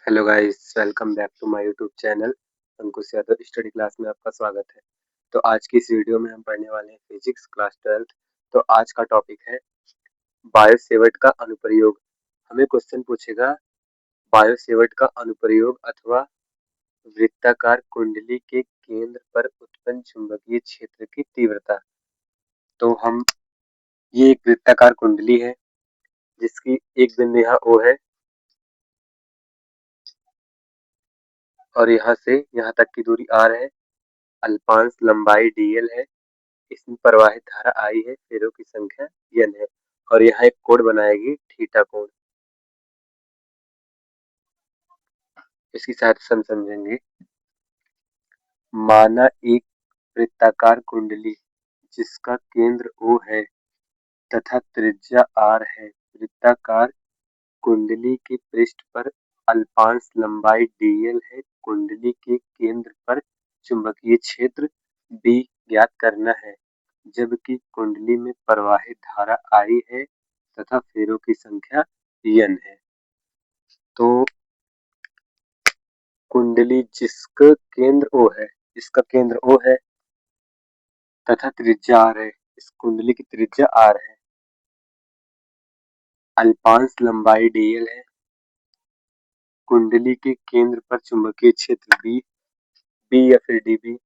Hello guys, welcome back to my YouTube channel Ankush Yadav study class में आपका स्वागत है। तो आज की इस वीडियो में हम पढ़ने वाले हैं फिजिक्स क्लास 12। तो आज का टॉपिक है बायोसेवर्ट का अनुप्रयोग। हमें क्वेश्चन पूछेगा बायोसेवर्ट का अनुप्रयोग अथवा वृत्ताकार कुंडली के केंद्र पर उत्पन्न चुंबकीय क्षेत्र की तीव्रता। तो हम ये एक वृत्ताकार कुंडली है जिसकी एक बिंदु यहाँ O है और यहाँ से यहाँ तक की दूरी R है। अल्पांश लंबाई dl है। इसमें प्रवाहित धारा I है, फेरों की संख्या n है और यहाँ एक कोण बनाएगी थीटा कोण। इसकी सहायता से हम समझेंगे। माना एक वृत्ताकार कुंडली जिसका केंद्र O है तथा त्रिज्या R है। वृत्ताकार कुंडली के पृष्ठ पर अल्पांश लंबाई dl है। कुंडली के केंद्र पर चुंबकीय क्षेत्र B ज्ञात करना है, जबकि कुंडली में प्रवाहित धारा I है तथा फेरों की संख्या n है। तो कुंडली जिसका केंद्र O है, इसका केंद्र O है तथा त्रिज्या R है। इस कुंडली की त्रिज्या R है। अल्पांश लंबाई dl है। कुंडली के केंद्र पर चुंबकीय क्षेत्र B या फिर dB,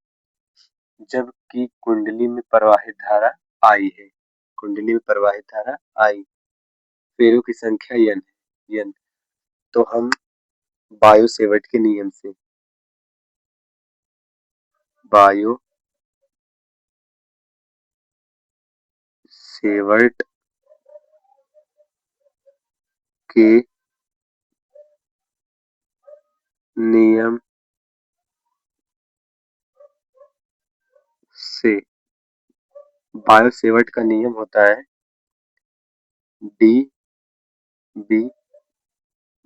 जबकि कुंडली में प्रवाहित धारा I है। कुंडली में प्रवाहित धारा I, फेरों की संख्या n। तो हम बायोसेवर्ट के नियम से बायोसेवर्ट के नियम से बायोसेवर्ट का नियम होता है dB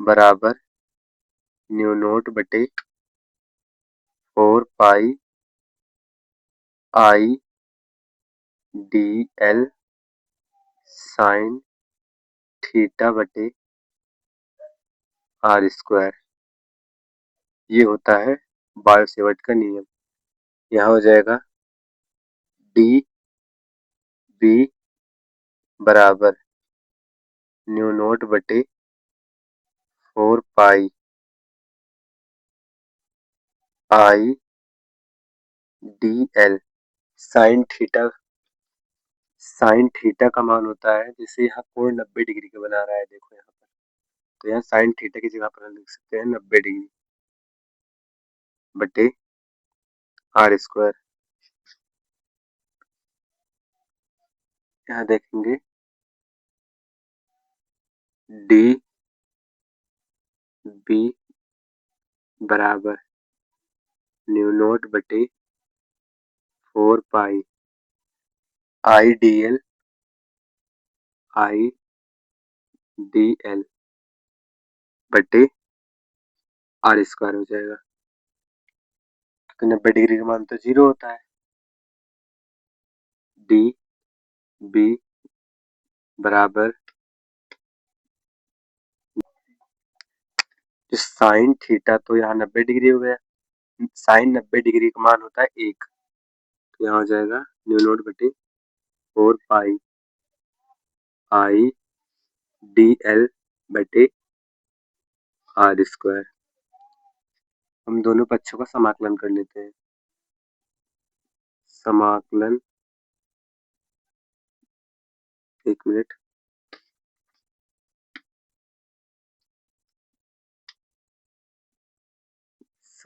बराबर न्यू नोट बटे 4 पाई I dl साइन थीटा बटे R स्क्वायर। ये होता है बायोसेवर्ट का नियम। यहाँ हो जाएगा dB बराबर न्यू नोट बटे 4 पाई I dl sign theta. Sine theta का मान होता है, जैसे यहाँ कोण 90 डिग्री का बना रहा है, देखो यहाँ पर, तो यहाँ साइन थीटा की जगह पर हम लिख सकते हैं 90 डिग्री बटे R स्क्वायर। यहाँ देखेंगे dB बराबर न्यू नोट बटे 4 पाई I dl बटे R स्क्वायर हो जाएगा, क्योंकि 90 डिग्री का मान तो 0 होता है। dB बराबर साइन थीटा, तो यहाँ 90 डिग्री हो गया। साइन 90 डिग्री का मान होता है 1, तो यहाँ हो जाएगा न्यू नोट बटे 4 पाई I dl बटे R स्क्वायर। हम दोनों पक्षों का समाकलन कर लेते हैं। समाकलन, एक मिनट,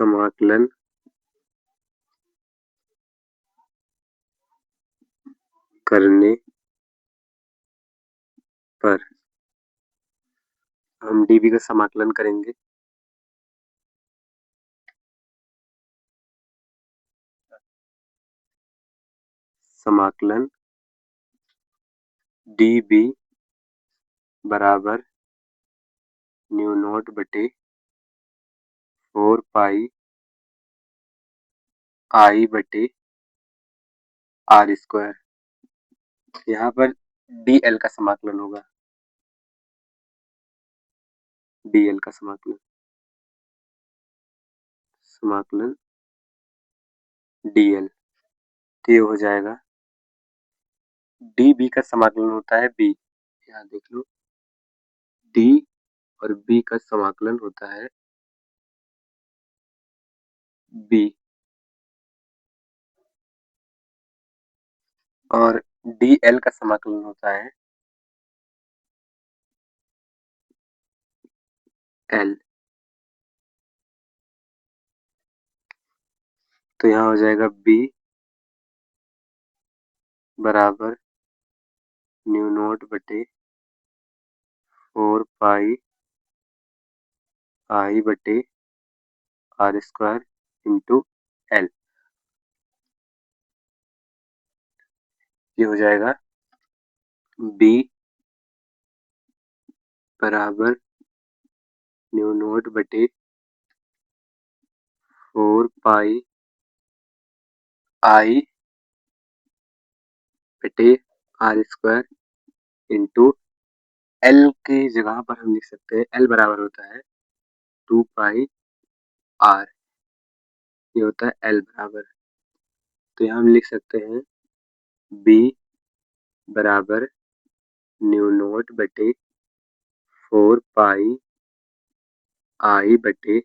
समाकलन करने पर हम dB का समाकलन करेंगे। समाकलन dB बराबर न्यू नोट बटे 4 पाई I बटे R स्क्वायर। यहाँ पर dl का समाकलन होगा, dl का समाकलन। समाकलन dl। तो ये हो जाएगा db का समाकलन होता है b, यहाँ देख लो d और b का समाकलन होता है b, और dl का समाकलन होता है l। तो यहाँ हो जाएगा b बराबर न्यू नोट बटे 4 पाई आई बटे आर स्क्वायर इंटू एल। ये हो जाएगा b बराबर न्यू नोट बटे 4 पाई आई बटे आर स्क्वायर इंटू एल की जगह पर हम लिख सकते हैं एल बराबर होता है 2 पाई आर, ये होता है एल बराबर। तो यहाँ हम लिख सकते हैं b बराबर न्यू नोट बटे 4 पाई आई बटे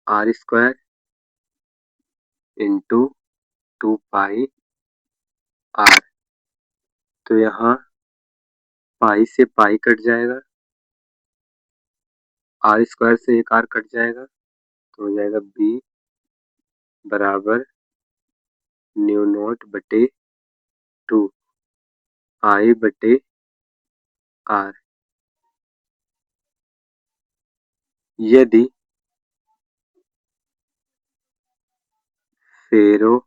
R square into 2 pi R. तो यहाँ पाई से पाई कट जाएगा, आर स्क्वायर से एक आर कट जाएगा, तो हो जाएगा b बराबर न्यू नोट बटे 2 आई बटे आर। यदि फेरों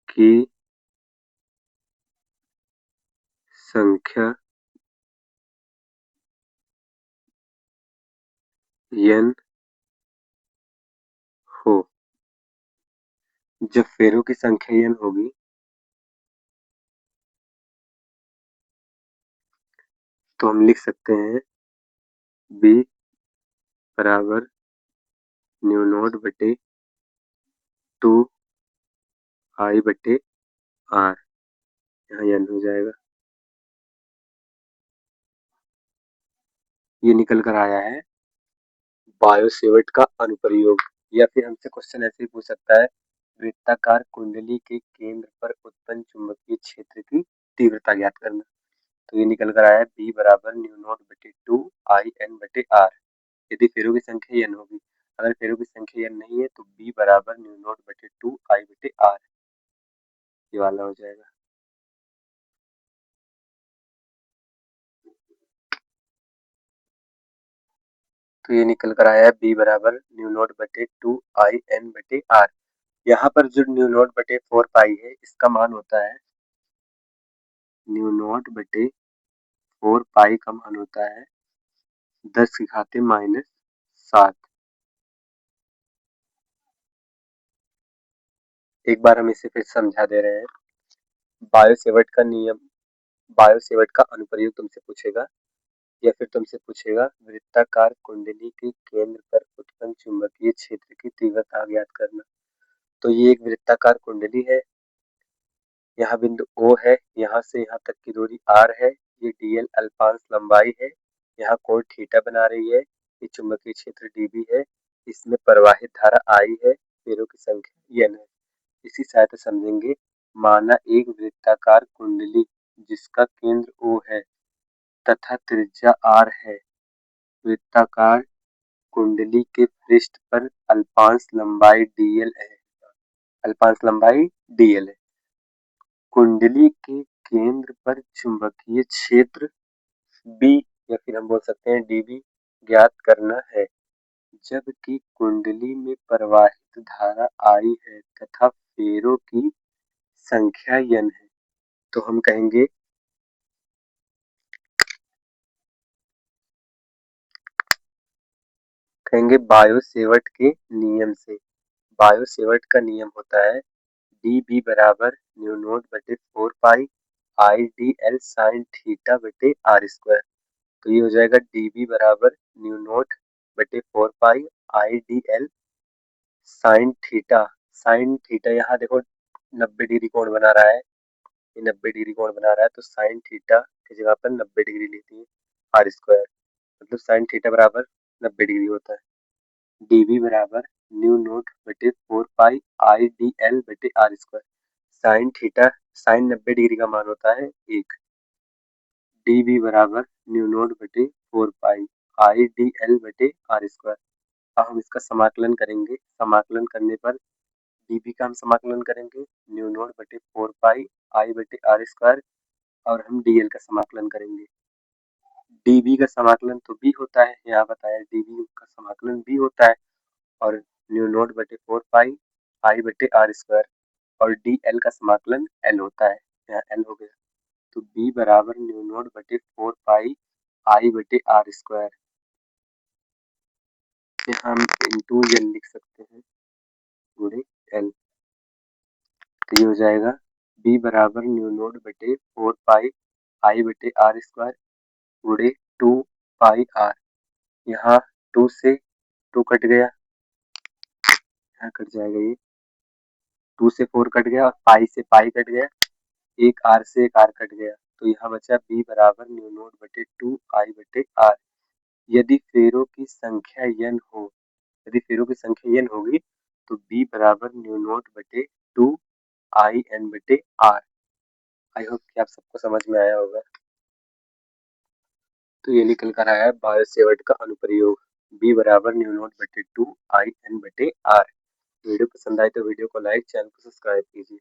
की संख्या n हो, जब फेरों की संख्या n होगी तो हम लिख सकते हैं b बराबर न्यू नोट बटे 2 आई बटे आर, यहाँ n हो जाएगा। ये निकल कर आया है बायोसेवर्ट का अनुप्रयोग। या फिर हमसे क्वेश्चन ऐसे ही पूछ सकता है वृत्ताकार कुंडली के केंद्र पर उत्पन्न चुंबकीय क्षेत्र की तीव्रता ज्ञात करना। तो ये निकल कर आया है b बराबर न्यू नोट बटे 2 I n बटे आर, यदि फेरों की संख्या n होगी। अगर फेरों की संख्या n नहीं है तो b बराबर न्यू नोट बटे 2 I बटे आर, ये वाला हो जाएगा। तो ये निकल कर आया है b बराबर न्यू नोट बटे 2 I n बटे आर। यहाँ पर जो न्यू नोट बटे 4 पाई है इसका मान होता है न्यू नोट बटे 4 पाई का मान होता है 10⁻⁻7। एक बार हम इसे फिर समझा दे रहे हैं। बायोसेवर्ट का नियम, बायोसेवर्ट का अनुप्रयोग तुमसे पूछेगा या फिर तुमसे पूछेगा वृत्ताकार कुंडली के केंद्र पर उत्पन्न चुंबकीय क्षेत्र की तीव्रता ज्ञात करना। तो ये एक वृत्ताकार कुंडली है, यहाँ बिंदु O है, यहाँ से यहाँ तक की दूरी R है, ये dl अल्पांश लंबाई है, यहाँ कोण थीटा बना रही है, ये चुंबकीय क्षेत्र dB है, इसमें प्रवाहित धारा I है, फेरों की संख्या n है। इसी सहायता समझेंगे। माना एक वृत्ताकार कुंडली जिसका केंद्र O है तथा त्रिज्या R है, वृत्ताकार कुंडली के पृष्ठ पर अल्पांश लंबाई dl है, अल्पांश लंबाई dl है। कुंडली के केंद्र पर चुंबकीय क्षेत्र B या फिर हम बोल सकते हैं dB ज्ञात करना है, जबकि कुंडली में प्रवाहित धारा I है तथा फेरों की संख्या n है। तो हम कहेंगे बायोसेवर्ट के नियम से। बायोसेवर्ट का नियम होता है dB बराबर न्यू नोट बटे 4 pi I D L sine theta बटे आर स्क्वायर। तो ये हो जाएगा dB बराबर न्यू नोट बटे 4 pi I D L sine theta. Sine theta यहाँ देखो 90 डिग्री कोण बना रहा है, ये 90 डिग्री कोण बना रहा है, तो साइन थीटा की जगह पर 90 डिग्री लेती है आर स्क्वायर, मतलब साइन थीटा बराबर 90 डिग्री होता है। डीवी बराबर न्यू नोट बटे 4 पाई आई डी एल बटे R square. Sine theta sine 90 degree का मान होता है 1। डीवी बराबर न्यू नोट बटे 4 पाई आई डी एल बटे आर स्क्वायर। अब हम इसका समाकलन करेंगे, समाकलन करने पर डीवी का हम समाकलन करेंगे न्यू नोट बटे 4 पाई आई बटे आर स्क्वायर, और हम डीएल का समाकलन करेंगे। डीवी का समाकलन तो बी होता है, यहाँ बताया डीवी का समाकलन बी होता है, और न्यू नोट बटे 4 पाई आई बटे आर स्क्वायर, और डी एल का समाकलन एल होता है, यहाँ एल हो गया। तो बी बराबर न्यू नोट बटे 4 पाई आई बटे आर स्क्वायर, हम इंटू एल लिख सकते हैं गुणे एल। तो ये हो जाएगा बी बराबर न्यू नोट बटे 4 पाई आई बटे आर स्क्वायर गुणे 2 पाई आर। यहाँ 2 से 2 कट गया, यहाँ कट जाएगा, ये 2 से 4 कट गया, और पाई से पाई कट गया, एक आर से एक आर कट गया, तो यहाँ बचा बी बराबर न्यू नोट बटे 2 आई बटे आर। यदि फेरों की संख्या n हो, यदि फेरों की संख्या n होगी तो b बराबर न्यू नोट बटे 2 i n बटे r। आई होप कि आप सबको समझ में आया होगा। तो ये निकल कर आया है बायोसेवर्ट का अनुप्रयोग, b बराबर न्यू नोट बटे 2 i n बटे r। वीडियो पसंद आए तो वीडियो को लाइक, चैनल को सब्सक्राइब कीजिए।